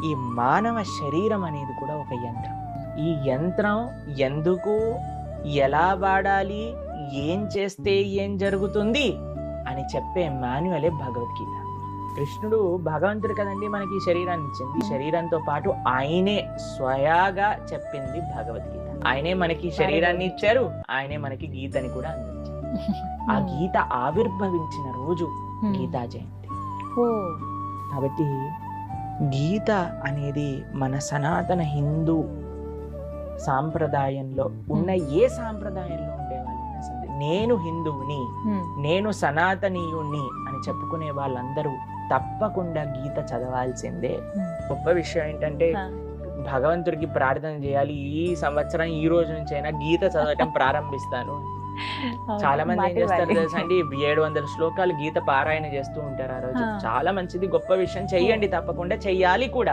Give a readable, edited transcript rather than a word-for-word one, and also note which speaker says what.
Speaker 1: ఈ మానవ శరీరం అనేది కూడా ఒక యంత్రం. ఈ యంత్రం ఎందుకు, ఎలా వాడాలి, ఏం చేస్తే ఏం జరుగుతుంది అని చెప్పే మాన్యువలే భగవద్గీత. కృష్ణుడు భగవంతుడు కదండి మనకి ఈ శరీరాన్ని ఇచ్చింది. శరీరంతో పాటు ఆయనే స్వయాగా చెప్పింది భగవద్గీత. ఆయనే మనకి శరీరాన్ని ఇచ్చారు, ఆయనే మనకి గీతని కూడా అందించారు. ఆ గీత ఆవిర్భవించిన రోజు గీతా జయంతి. కాబట్టి గీత అనేది మన సనాతన హిందూ సాంప్రదాయంలో ఉన్న ఏ సాంప్రదాయంలో ఉండేవాళ్ళైనా సరే, నేను హిందువుని, నేను సనాతనీయుణ్ణి అని చెప్పుకునే వాళ్ళందరూ తప్పకుండా గీత చదవాల్సిందే. గొప్ప విషయం ఏంటంటే భగవంతుడికి ప్రార్థన చేయాలి, ఈ సంవత్సరం ఈ రోజు నుంచి అయినా గీత చదవటం ప్రారంభిస్తాను. చాలా మంది ఏం చేస్తారు తెలుసా అండి, 700 శ్లోకాలు గీత పారాయణ చేస్తూ ఉంటారు ఆ రోజు. చాలా మంచిది, గొప్ప విషయం, చెయ్యండి, తప్పకుండా చెయ్యాలి కూడా.